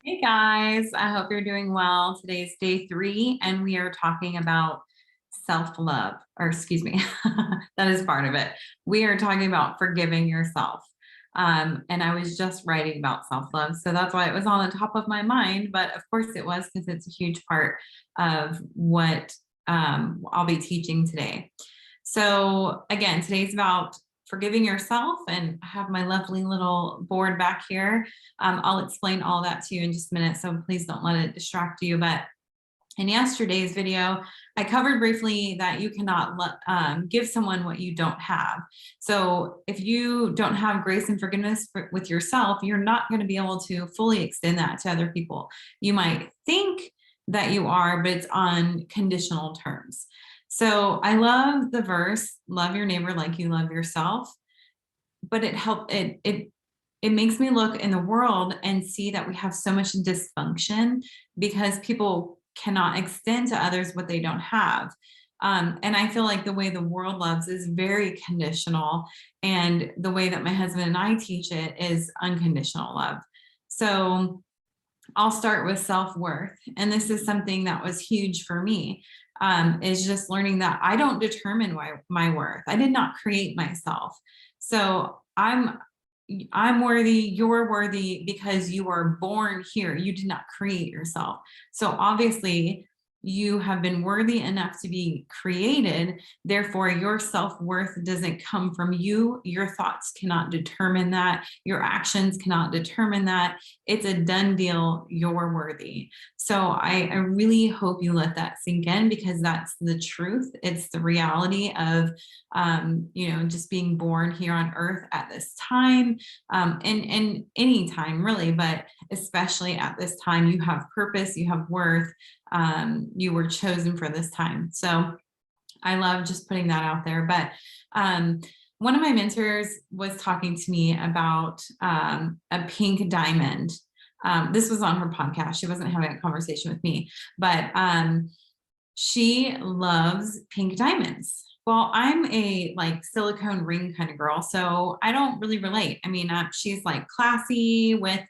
Hey guys, I hope you're doing well. Today's day 3, and we are talking about self-love, or excuse me, that is part of it. We are talking about forgiving yourself. And I was just writing about self-love, so that's why it was on the top of my mind. But of course, it was because it's a huge part of what I'll be teaching today. So, again, today's about forgiving yourself, and I have my lovely little board back here. I'll explain all that to you in just a minute, so please don't let it distract you. But in yesterday's video, I covered briefly that you cannot give someone what you don't have. So if you don't have grace and forgiveness with yourself, you're not going to be able to fully extend that to other people. You might think that you are, but it's on conditional terms. So I love the verse, love your neighbor like you love yourself, but it makes me look in the world and see that we have so much dysfunction because people cannot extend to others what they don't have. And I feel like the way the world loves is very conditional, and the way that my husband and I teach it is unconditional love. So I'll start with self-worth. And this is something that was huge for me, is just learning that I don't determine my worth. I did not create myself. So I'm worthy, you're worthy because you were born here. You did not create yourself. So obviously you have been worthy enough to be created. Therefore, your self-worth doesn't come from you. Your thoughts cannot determine that. Your actions cannot determine that. It's a done deal. You're worthy. So I really hope you let that sink in, because that's the truth. It's the reality of, just being born here on earth at this time, and any time really, but especially at this time, you have purpose, you have worth, you were chosen for this time. So I love just putting that out there. But one of my mentors was talking to me about a pink diamond. This was on her podcast. She wasn't having a conversation with me, but she loves pink diamonds. Well, I'm a like silicone ring kind of girl, so I don't really relate. I mean, she's like classy with,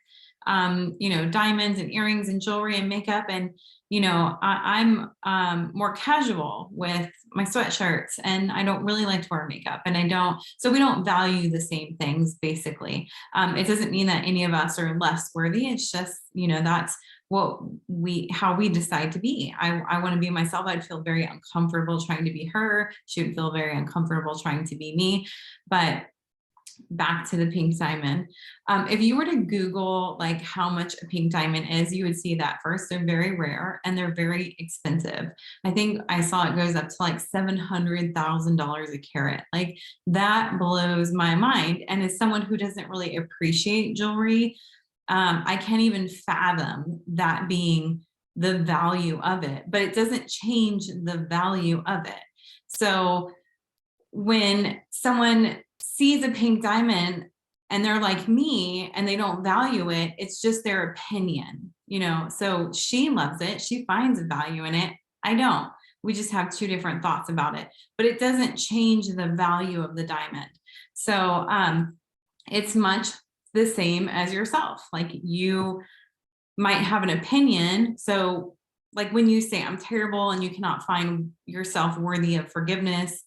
diamonds and earrings and jewelry and makeup. And, I'm more casual with my sweatshirts, and I don't really like to wear makeup, and so we don't value the same things basically. It doesn't mean that any of us are less worthy. It's just, that's how we decide to be. I want to be myself. I'd feel very uncomfortable trying to be her. She would feel very uncomfortable trying to be me. But back to the pink diamond. If you were to Google like how much a pink diamond is, you would see that first, they're very rare and they're very expensive. I think I saw it goes up to like $700,000 a carat. Like, that blows my mind. And as someone who doesn't really appreciate jewelry, I can't even fathom that being the value of it, but it doesn't change the value of it. So when someone sees a pink diamond and they're like me and they don't value it, it's just their opinion, So she loves it. She finds value in it. I don't. We just have two different thoughts about it, but it doesn't change the value of the diamond. So it's much the same as yourself. Like, you might have an opinion. So like when you say I'm terrible and you cannot find yourself worthy of forgiveness,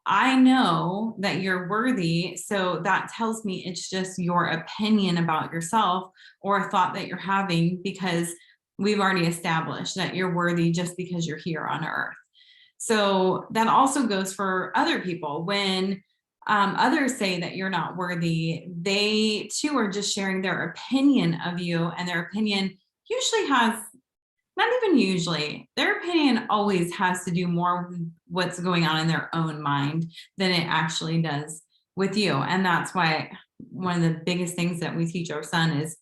I know that you're worthy. So that tells me it's just your opinion about yourself, or a thought that you're having, because we've already established that you're worthy just because you're here on earth. So that also goes for other people. When others say that you're not worthy, they too are just sharing their opinion of you, and their opinion usually has, not even usually, their opinion always has to do more with what's going on in their own mind than it actually does with you. And that's why one of the biggest things that we teach our son is,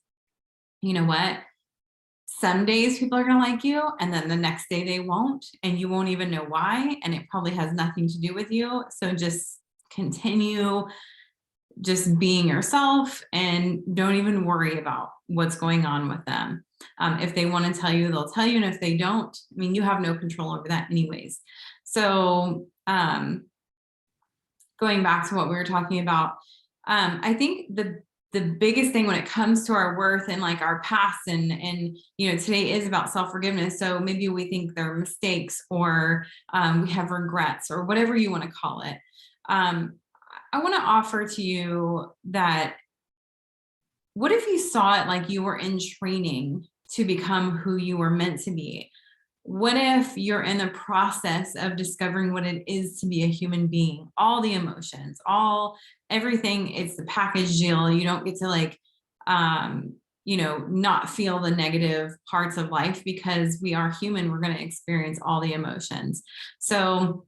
you know what? Some days people are going to like you, and then the next day they won't, and you won't even know why. And it probably has nothing to do with you. So just continue just being yourself, and don't even worry about what's going on with them. If they want to tell you, they'll tell you. And if they don't, I mean, you have no control over that anyways. So going back to what we were talking about, I think the the biggest thing when it comes to our worth and like our past and today is about self-forgiveness. So maybe we think they're mistakes or we have regrets or whatever you want to call it. I want to offer to you that what if you saw it like you were in training to become who you were meant to be? What if you're in the process of discovering what it is to be a human being? All the emotions, everything, it's the package deal. You don't get to not feel the negative parts of life because we are human. We're going to experience all the emotions. So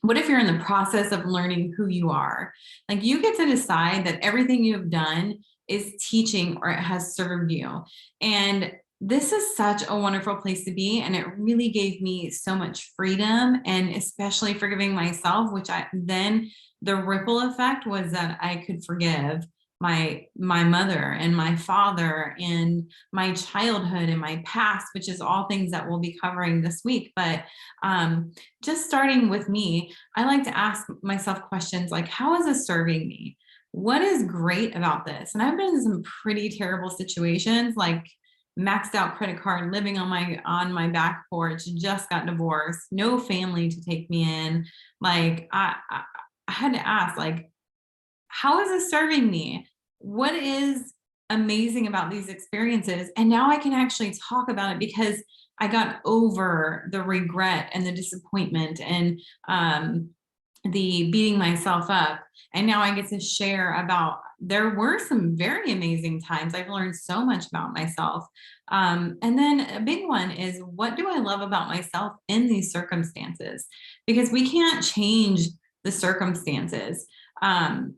what if you're in the process of learning who you are? Like you get to decide that everything you've done is teaching or it has served you. And this is such a wonderful place to be. And it really gave me so much freedom, and especially forgiving myself, then the ripple effect was that I could forgive my mother and my father and my childhood and my past, which is all things that we'll be covering this week. But just starting with me, I like to ask myself questions like, how is this serving me? What is great about this? And I've been in some pretty terrible situations, like maxed out credit card, living on my back porch, just got divorced, no family to take me in. Like I had to ask, like, how is this serving me? What is amazing about these experiences? And now I can actually talk about it because I got over the regret and the disappointment and the beating myself up. And now I get to share about, there were some very amazing times. I've learned so much about myself. And then a big one is, what do I love about myself in these circumstances? Because we can't change the circumstances. And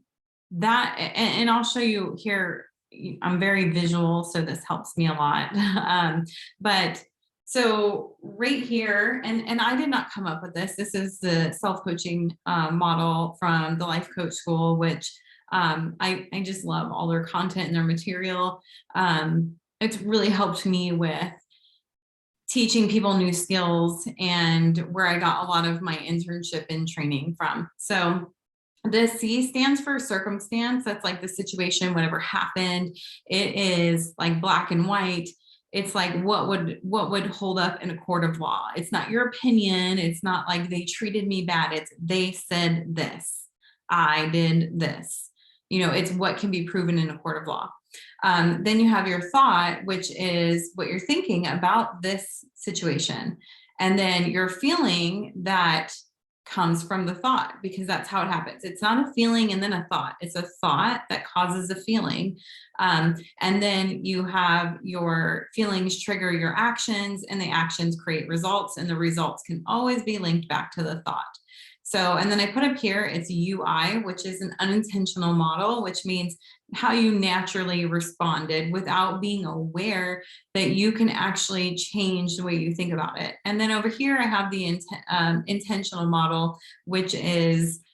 I'll show you here. I'm very visual, so this helps me a lot. But so right here, and I did not come up with this. This is the self-coaching model from the Life Coach School, which I just love all their content and their material. It's really helped me with teaching people new skills, and where I got a lot of my internship and training from. So the C stands for circumstance. That's like the situation, whatever happened. It is like black and white. It's like what would hold up in a court of law. It's not your opinion. It's not like they treated me bad. It's they said this. I did this. It's what can be proven in a court of law. Then you have your thought, which is what you're thinking about this situation. And then your feeling that comes from the thought, because that's how it happens. It's not a feeling and then a thought. It's a thought that causes a feeling. And then you have your feelings trigger your actions, and the actions create results, and the results can always be linked back to the thought. So, and then I put up here, it's UI, which is an unintentional model, which means how you naturally responded without being aware that you can actually change the way you think about it. And then over here, I have the intentional model, which is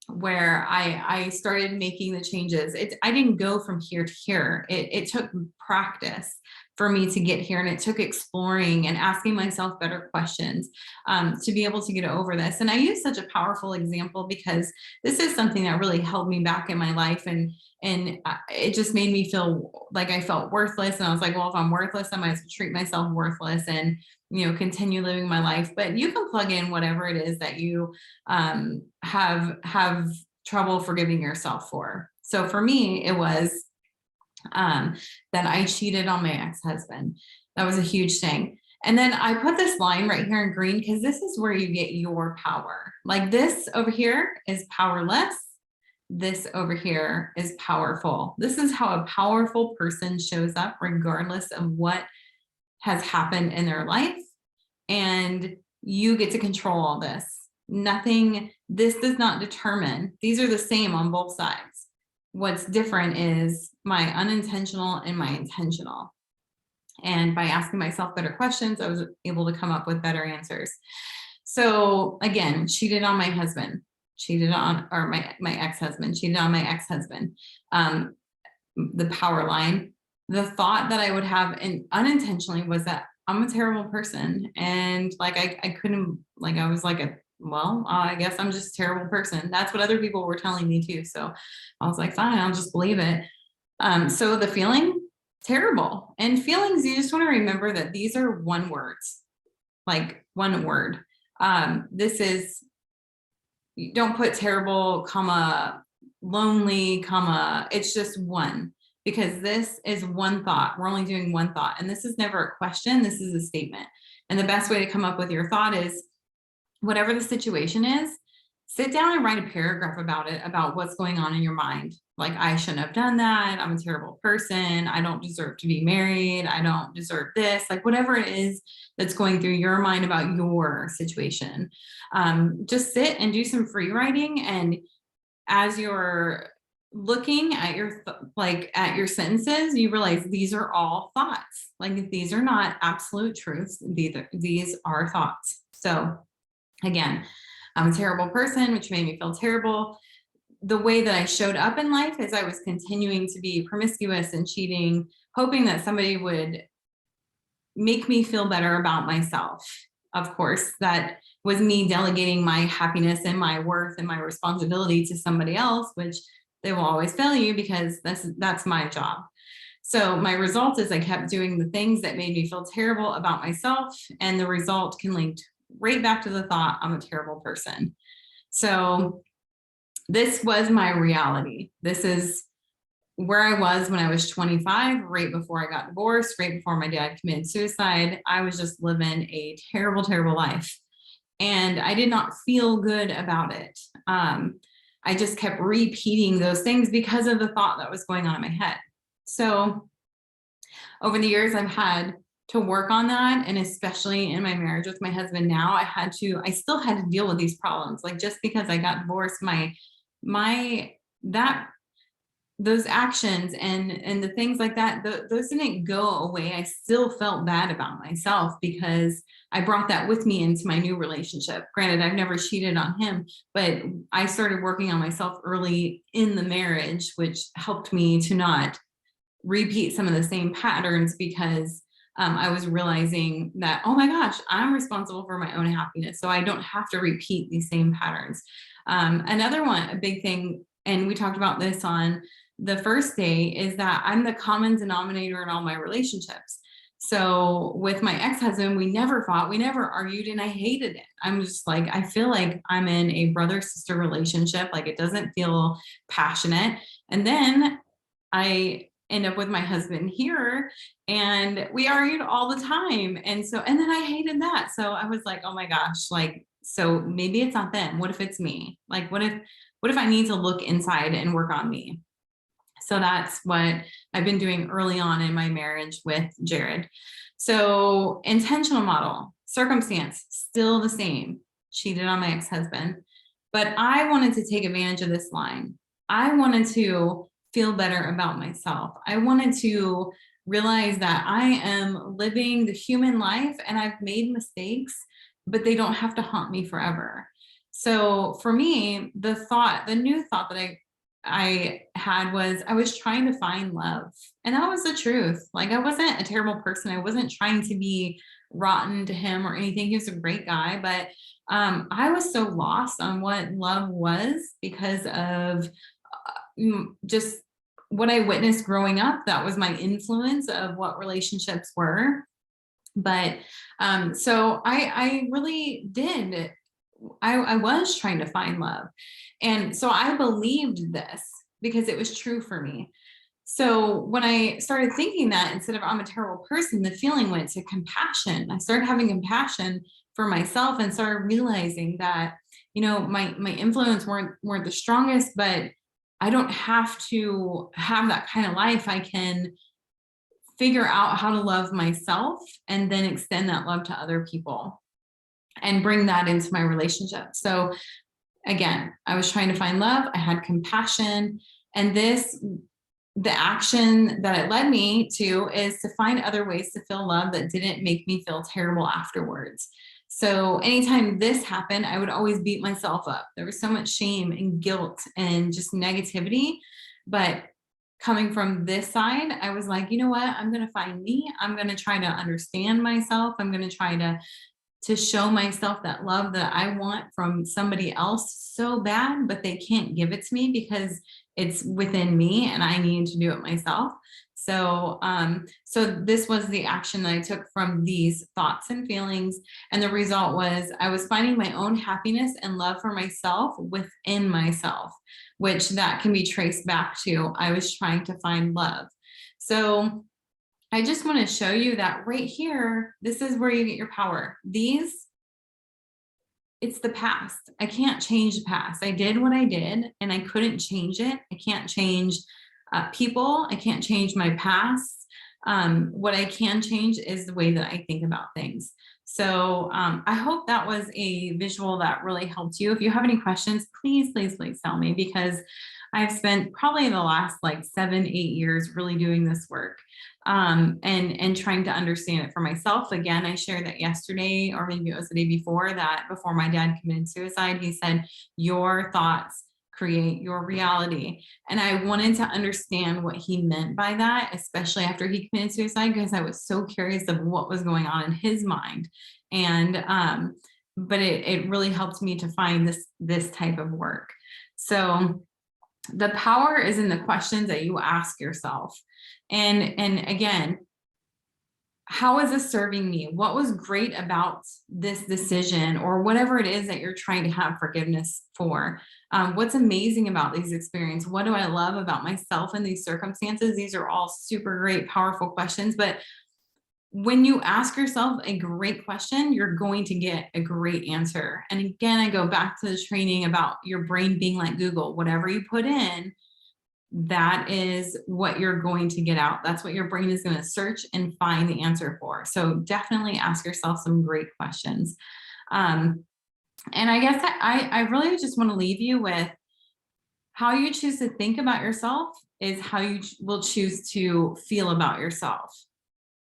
where I started making the changes. I didn't go from here to here. It took practice for me to get here, and it took exploring and asking myself better questions to be able to get over this. And I use such a powerful example because this is something that really held me back in my life, and it just made me feel like I felt worthless. And I was like, well, if I'm worthless, I might as well treat myself worthless and continue living my life. But you can plug in whatever it is that you have trouble forgiving yourself for. So for me, it was that I cheated on my ex-husband. That was a huge thing. And then I put this line right here in green because this is where you get your power. Like this over here is powerless. This over here is powerful. This is how a powerful person shows up regardless of what has happened in their life. And you get to control all this. This does not determine. These are the same on both sides. What's different is my unintentional and my intentional. And by asking myself better questions, I was able to come up with better answers. So again, cheated on my husband, my ex-husband, cheated on my ex-husband. The power line, the thought that I would have unintentionally was that I'm a terrible person. And like, I couldn't, like, I was like well, I guess I'm just a terrible person. That's what other people were telling me too. So I was like, fine, I'll just believe it. So the feeling, terrible. And feelings, you just want to remember that these are one words, like one word. This is, you don't put terrible, comma, lonely, comma, it's just one, because this is one thought. We're only doing one thought. And this is never a question, this is a statement. And the best way to come up with your thought is, whatever the situation is, sit down and write a paragraph about it, about what's going on in your mind. Like, I shouldn't have done that. I'm a terrible person. I don't deserve to be married. I don't deserve this. Like, whatever it is that's going through your mind about your situation. Just sit and do some free writing. And as you're looking at your at your sentences, you realize these are all thoughts. Like, these are not absolute truths. These are thoughts. So again, I'm a terrible person, which made me feel terrible. The way that I showed up in life is I was continuing to be promiscuous and cheating, hoping that somebody would make me feel better about myself. Of course, that was me delegating my happiness and my worth and my responsibility to somebody else, which they will always fail you, because that's my job. So my result is I kept doing the things that made me feel terrible about myself, and the result can link right back to the thought, I'm a terrible person. So this was my reality. This is where I was when I was 25, right before I got divorced, right before my dad committed suicide. I was just living a terrible, terrible life. And I did not feel good about it. I just kept repeating those things because of the thought that was going on in my head. So over the years, I've had to work on that. And especially in my marriage with my husband now, I still had to deal with these problems. Like, just because I got divorced, those actions and the things like that, those didn't go away. I still felt bad about myself because I brought that with me into my new relationship. Granted, I've never cheated on him, but I started working on myself early in the marriage, which helped me to not repeat some of the same patterns, because I was realizing that, oh my gosh, I'm responsible for my own happiness. So I don't have to repeat these same patterns. Another one, a big thing, and we talked about this on the first day, is that I'm the common denominator in all my relationships. So with my ex-husband, we never fought, we never argued, and I hated it. I'm just like, I feel like I'm in a brother-sister relationship. Like, it doesn't feel passionate. And then I end up with my husband here, and we argued all the time. And then I hated that. So I was like, oh my gosh, like, so maybe it's not them. What if it's me? Like, what if I need to look inside and work on me? So that's what I've been doing early on in my marriage with Jared. So intentional model, circumstance, still the same. Cheated on my ex-husband, but I wanted to take advantage of this line. I wanted to feel better about myself. I wanted to realize that I am living the human life, and I've made mistakes, but they don't have to haunt me forever. So for me, the new thought that I had was, I was trying to find love. And that was the truth. Like, I wasn't a terrible person. I wasn't trying to be rotten to him or anything. He was a great guy, but I was so lost on what love was because of just what I witnessed growing up. That was my influence of what relationships were. But so I really did. I was trying to find love. And so I believed this because it was true for me. So when I started thinking that, instead of I'm a terrible person, the feeling went to compassion. I started having compassion for myself and started realizing that, my influence weren't the strongest, but I don't have to have that kind of life. I can figure out how to love myself and then extend that love to other people and bring that into my relationship. So again, I was trying to find love. I had compassion, and the action that it led me to is to find other ways to feel love that didn't make me feel terrible afterwards. So anytime this happened, I would always beat myself up. There was so much shame and guilt and just negativity. But coming from this side, I was like, you know what? I'm going to find me. I'm going to try to understand myself. I'm going to try to to show myself that love that I want from somebody else so bad, but they can't give it to me because it's within me and I need to do it myself. So this was the action that I took from these thoughts and feelings. And the result was I was finding my own happiness and love for myself within myself, which that can be traced back to I was trying to find love. So I just want to show you that right here, this is where you get your power. It's the past. I can't change the past. I did what I did and I couldn't change it. I can't change people. I can't change my past. What I can change is the way that I think about things. So I hope that was a visual that really helped you. If you have any questions, please, please, please tell me, because I've spent probably the last like 7-8 years really doing this work and trying to understand it for myself. Again, I shared that yesterday, or maybe it was the day before, that before my dad committed suicide, he said, your thoughts create your reality. And I wanted to understand what he meant by that, especially after he committed suicide, because I was so curious of what was going on in his mind. And but it really helped me to find this type of work. So the power is in the questions that you ask yourself. And again, how is this serving me? What was great about this decision, or whatever it is that you're trying to have forgiveness for? What's amazing about these experiences? What do I love about myself in these circumstances? These are all super great, powerful questions. But when you ask yourself a great question, you're going to get a great answer. And again, I go back to the training about your brain being like Google. Whatever you put in, that is what you're going to get out. That's what your brain is going to search and find the answer for. So definitely ask yourself some great questions. And I guess I really just want to leave you with how you choose to think about yourself is how you will choose to feel about yourself.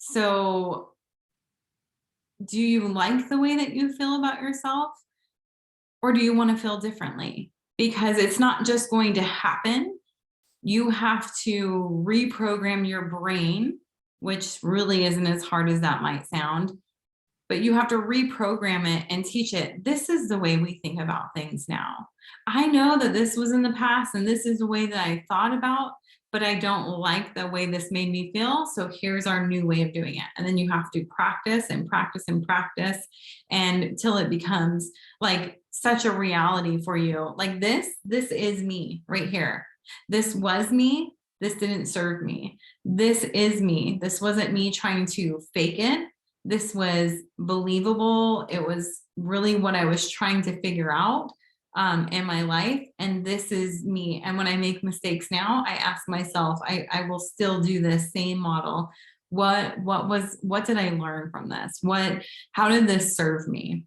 So do you like the way that you feel about yourself, or do you want to feel differently? Because it's not just going to happen. You have to reprogram your brain, which really isn't as hard as that might sound, but you have to reprogram it and teach it. This is the way we think about things now. I know that this was in the past and this is the way that I thought about, but I don't like the way this made me feel. So here's our new way of doing it. And then you have to practice and practice and practice until it becomes like such a reality for you. Like this is me right here. This was me. This didn't serve me. This is me. This wasn't me trying to fake it. This was believable. It was really what I was trying to figure out in my life. And this is me. And when I make mistakes now, I ask myself, I will still do this same model. What did I learn from this? How did this serve me?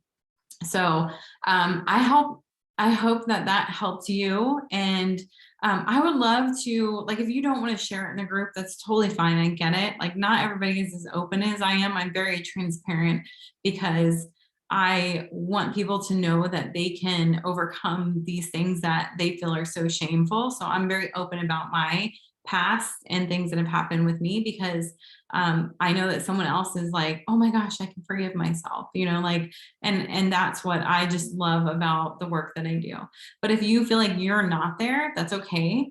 So I hope that helped you. And I would love to, like, if you don't want to share it in a group, that's totally fine. I get it. Like, not everybody is as open as I am. I'm very transparent because I want people to know that they can overcome these things that they feel are so shameful. So I'm very open about my past and things that have happened with me, because I know that someone else is like, oh my gosh, I can forgive myself, like, and that's what I just love about the work that I do. But if you feel like you're not there, that's okay.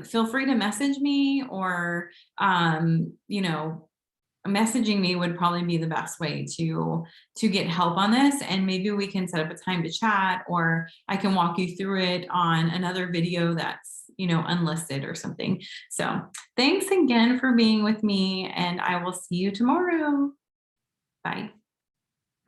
Feel free to message me, or, messaging me would probably be the best way to get help on this. And maybe we can set up a time to chat, or I can walk you through it on another video that's unlisted or something. So thanks again for being with me, and I will see you tomorrow. Bye.